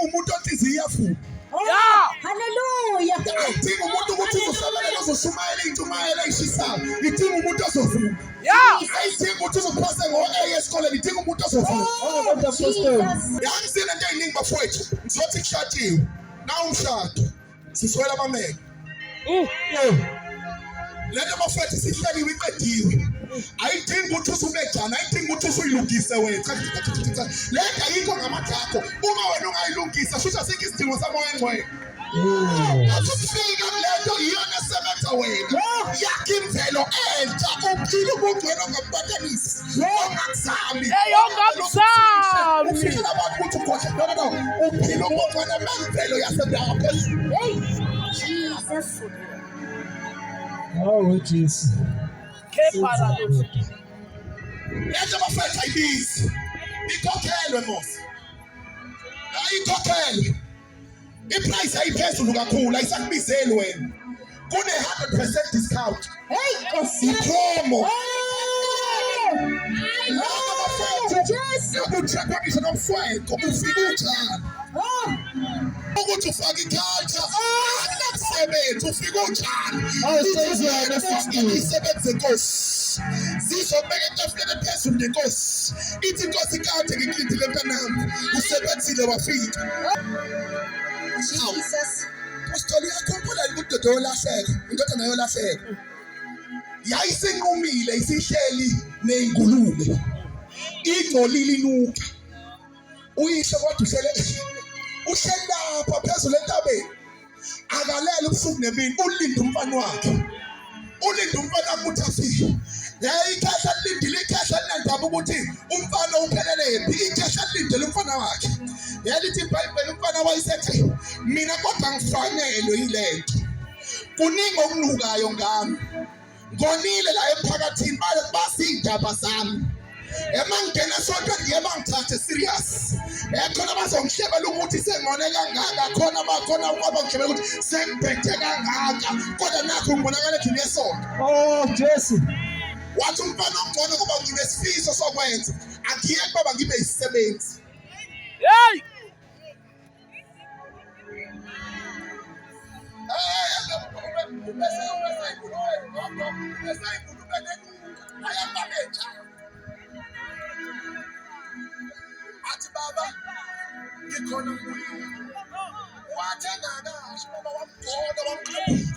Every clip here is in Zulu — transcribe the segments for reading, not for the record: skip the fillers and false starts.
umuntu onhliziyo iyafuba. Hallelujah. Ayidingi umuntu ukuthi uzohlabela uzoshumayela intshumayelo eyishisayo. Idinga umuntu ozovuka. Ayidingi ukuthi uzophase ngo-A esikoleni. Idinga umuntu ozovuka. Yangisile into eyiningi bafowethu. Ngizothi kushadiwe. Nawu umshado. Siswela amamele. Lento bafowethu sihleliwe iqediwe. Ayidingi ukuthi usubejana. Ayidingi ukuthi usuyilungise wena. Lento ayikho ngamadakho. Uma wena ungayilungisa shusha asikho isidingo samoya engcwele. Asifika lento iyona esebenza wena. Yakha imvelo entsha uphile ubungcwele ongabupatanisi. Ongakuzami. Ufike abantu ukuthi ukhohle. No. Uphile ubungcwele bemvelo yasendawo phezulu. Jesus. Oh, Jesus. Lento bafethu ayibizi. Ikhokhelwe mos. Ayikhokhelwe. Iprice ayiphezulu kakhulu ayisakubizeli wena. Kune 100% discount. Promo. Ubuthakamisha nomfweko ufika utshana. Ukuthi ufake iculture. Akusebenzi ufika utshana. Isebenze Nkosi. Sizobeka etafuleni phezulu nenkosi. Ithi Nkosi kade ngikilindile mntanami. Usebenzile wafika. Jesus. Usithole uyakhumbula ukuthi udodo yolahleka. Indodana yolahleka. Yayisenqumile isihleli nezingulube. Ingcolile inuka. Uyisho kodwa uhlelapha phezulu entabeni. Akalela ubusuku nemini ulinde umfana wakhe. Ulinde umfana ukuthi afike. Ikhahla lindile ikhahla linandaba ukuthi umfana uphelele ikhahla lindele umfana wakhe. Yalithi iBhayibheli umfana wayesethi mina kodwa ngifanelwe yilento. Kuningi okunukayo ngami. Ngonile la emphakathini basindaba zami. Emangena sonke ndiye bangithathe serious. Khona bazongihlebela ukuthi sengone kangaka khona abangihlebela ukuthi sengiphethe kangaka kodwa nakho ngibonakala ethi nesonto. Oh, Jesus. Wathi umfana ongcono kuba nginesifiso sokwenza akuyeke baba ngibe isisebenzi. Athi baba ngikhona umoya. Wathenga kahle baba wamgcono wamqhaphula.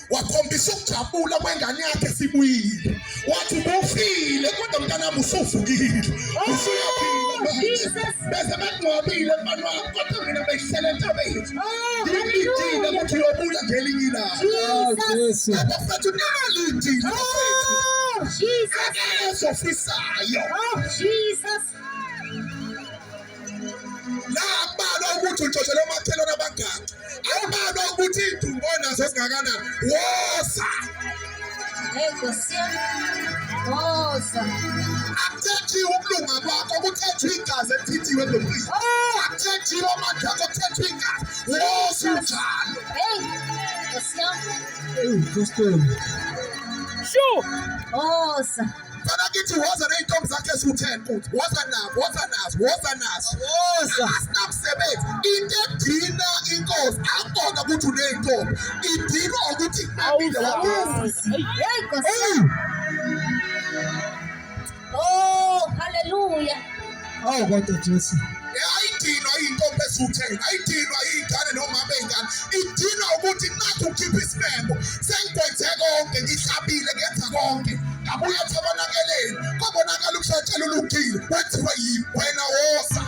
Wakhombisa ukujabula kwengane yakhe sibuyile. Wathi ubufile kodwa mntanami usuvukile. Usuyaphila manje. Bese bangcwabile mfana wami kodwa mina beyihlele entabeni. Ngilindile ukuthi uyobuya ngelinye ilanga. Jesus. Abafethu nalindile abafethu. Jesus. Akezofisayo. Jesus. Labalwa ukuthi untshontshelwe emakhelwane abangaka. Abalwa ukuthi idumbo nazo singakanani. Woza. Akuthethiwe ukulunga kwakho kuthethwe igazi elithithiwe lomlilo. Akuthethiwe amandla akho kuthethwe igazi. Woza unjalo. Fana kithi woza ney'ntombi zakhe eziwu-10 futhi. Woza nazo. Asinamsebenzi. Into edina inkosi akubona ukuthi uney'ntombi. Idinwa ukuthi kunabile wabuza. Hallelujah. Oh, kodwa Jesus. Ayidinwa iy'ntombi eziwu-10. Ayidinwa iy'ngane nomama ey'ngane. Idinwa ukuthi nakho ukhipha isimemo. Sengikwenze konke ngihlabile ngenza konke. Ngabuya etabenakeleni. Kwabonakala ukuhlatshela ulungile. Wenziwa yimi wena woza.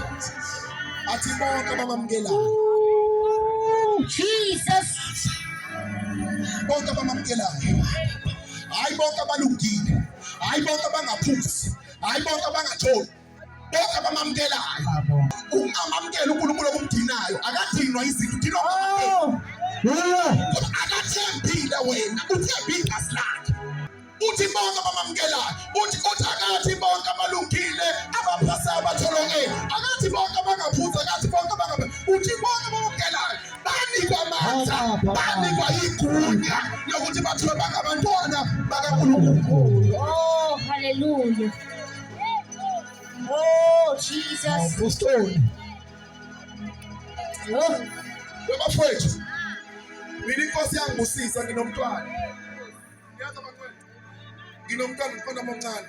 Athi bonke abamamukelayo. Jesus. Bonke abamamukelayo. Hayi bonke abalungile. Hayi bonke abangaphuzi. Hayi bonke abangatholi. Bonke abamamukelayo. Ungamamukela uNkulunkulu okumdinayo. Akadinwa izinto udinwa ngamamukela. Akathembile wena. Uthembe igazi lakhe. Uthi bonke abamamukelayo. Uthi Oh, hallelujah. Oh, Jesus. Apostoli. Oh, Bafowethu, mina inkosi yangibusisa nginomntwana. Yazi abantwana? Nginomntwana mfana omncane.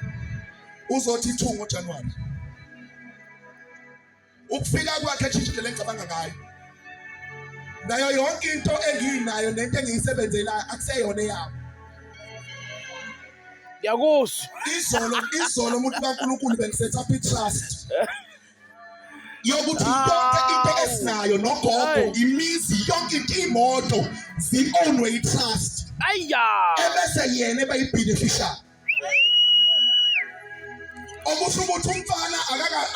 Uzothi 2 ngoJanuwari. Ukufika kwakhe ejijile engicabanga ngayo. Nayo yonke into enginayo nento engiyisebenzelayo akuseyona eyami. Yakuzwa. Izolo umuntu kaNkulunkulu bengisetha up trust. Yokuthi yonke into esinayo nogogo, imizi, yonke into imoto zi-ownwe i-trust. Ayya. Ebese yena ebeyi-beneficial. Okusho ukuthi umfana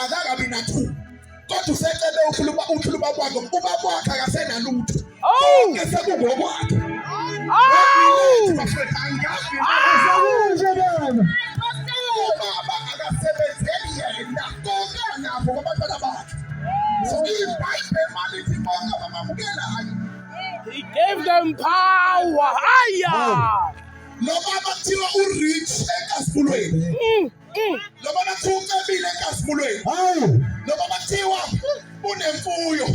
akakabi na-2. Kodwa usecebe ukhuluma kwakhe, ubaba wakhe akasenalutho. Konke sekungokwakhe. Bafethu, angazi Akusho baba. ubaba akasebenzeli yena, konke anakho kwabantwana bakhe. So iBhayibheli malithi bonke abamamukelayo. He gave them power. Ayya. Lo baba kuthiwa u-rich enkazimulweni. Lo baba kuthiwa ucebile enkazimulweni. Hawu. Lo baba kuthiwa unemfuyo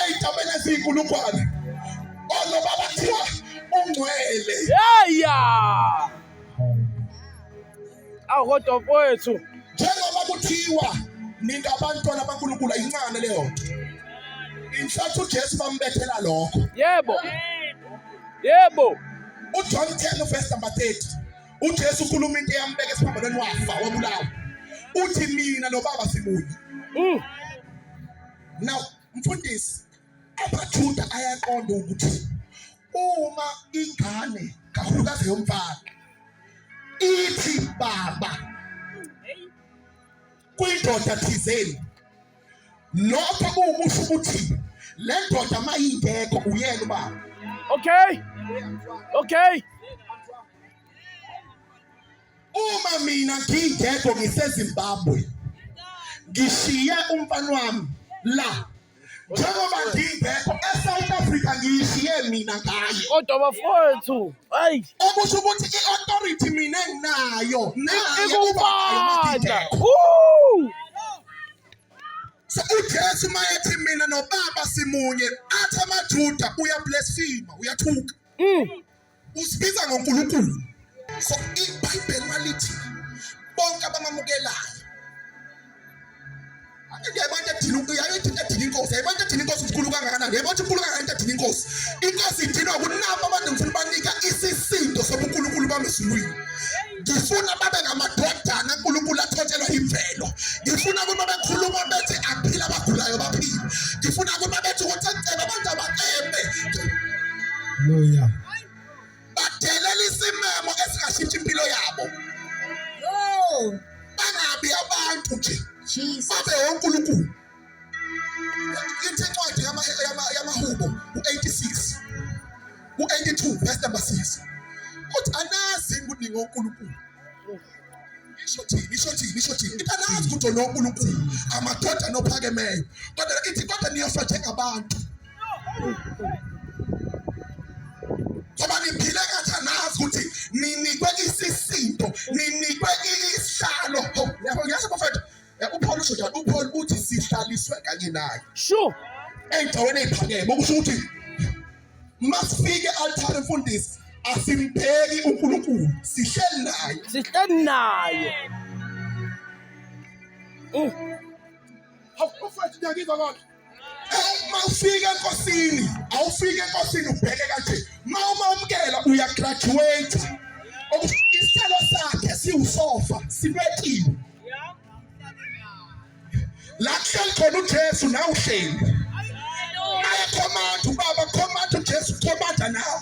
ey'tabeni eziyinkulungwane. Lo baba kuthiwa ungcwele. Ayya. Kodwa mfowethu. Njengoba kuthiwa ningabantwana baNkulunkulu ayincane leyo nto. In fact uJesu bambethela lokho. Yebo. Yebo. UJohn 10 verse number 30. uJesu ukhuluma into eyambeka esiphambanweni wafa wabulawa. Uthi mina noBaba simunye. Now mfundisi, abaJuda ayaqonda ukuthi uma ingane kakhulukazi yomfana ithi baba kwindoda thizeni, lokho kuwukusho ukuthi le ndoda mayingekho uyena ubaba. Okay. Okay. Uma mina ngingekho ngiseZimbabwe, ngishiye umfana wami la, njengoba ngingekho eSouth Africa ngiyishiye mina ngaye. Kodwa bafowethu. Hayi. Okusho ukuthi i-authority mina enginayo naye ubaba Ikubanda. So uJesu mayethi mina noBaba simunye, athi amaJuda uyablasphema, uyathuka. Usibiza ngoNkulunkulu. So iBhayibheli malithi bonke abamamukelayo. Abantu edina inkosi, abantu edina inkosi ukhulu kangakanani, abantu ukhulu kangakanani edina inkosi. Inkosi idinwa ukuthi nabo abantu ngifuna banika isisindo sobuNkulunkulu bamezulwini. Ngifuna babe ngamadodana uNkulunkulu athotshelwa imvelo. Ngifuna ukuthi babekhuluma bethi aphila abagulayo baphile. Ngifuna ukuthi bethi ukuthi acebe abantu abacebe. Hallelujah. Badelela isimemo esingashintshi impilo yabo. oh, Bangabi abantu nje. Jesus. Babe oNkulunkulu. Ithi incwadi yamaHubo u-86 u-82 verse number 6. Uthi anazi ukuthi ngoNkulunkulu. Isho thini? Ithi anazi ukuthi ngoNkulunkulu amadoda nophakemeyo. Kodwa ithi kodwa niyofa njengabantu. Ngoba niphile kathi anazi ukuthi ninikwe isisindo, ninikwe isihlalo. Yasho bafethu, uPaul usho njalo, uPaul uthi sihlaliswe kanye naye. Sure. Ey'ndaweni ey'phakeme, okusho ukuthi masifike e-altar mfundisi, asimbheki uNkulunkulu, sihleli naye. Sihleli naye. Bafethu ngiyakizwa konke. Mawufika enkosini, awufike enkosini ubheke kanje. Mawumamukela uyagraduate. Isihlalo sakhe siwusofa, sibekiwe. La kuhleli khona uJesu nawe uhleli. Naye command ubaba, command uJesu, command nawe.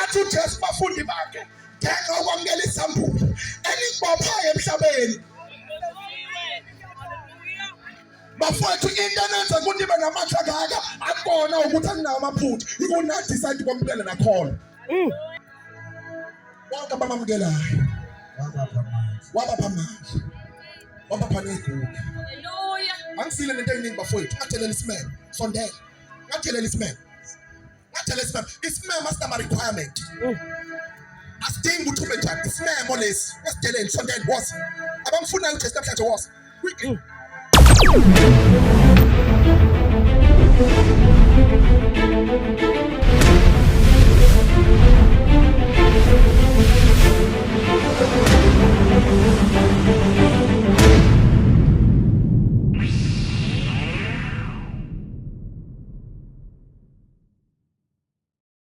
Athi uJesu bafundi bakhe, ngeke ukwamukela isambulo elibophayo emhlabeni. Bafowethu into enenza ukuthi ibe namandla kangaka akubona ukuthi akunawo amaphutha, ikunadicide kwamukela nakhona. Bonke abamamukelayo wabapha amandla, wabapha negugu. Hallelujah. Angisile nento eyiningi bafowethu, ngathelela isimemo, sondela, ngathelela isimemo. Isimemo asinama requirement. dinga uthume njani isimemo lesi esideleni sonteni was abamfunayo uJesu namhlanje was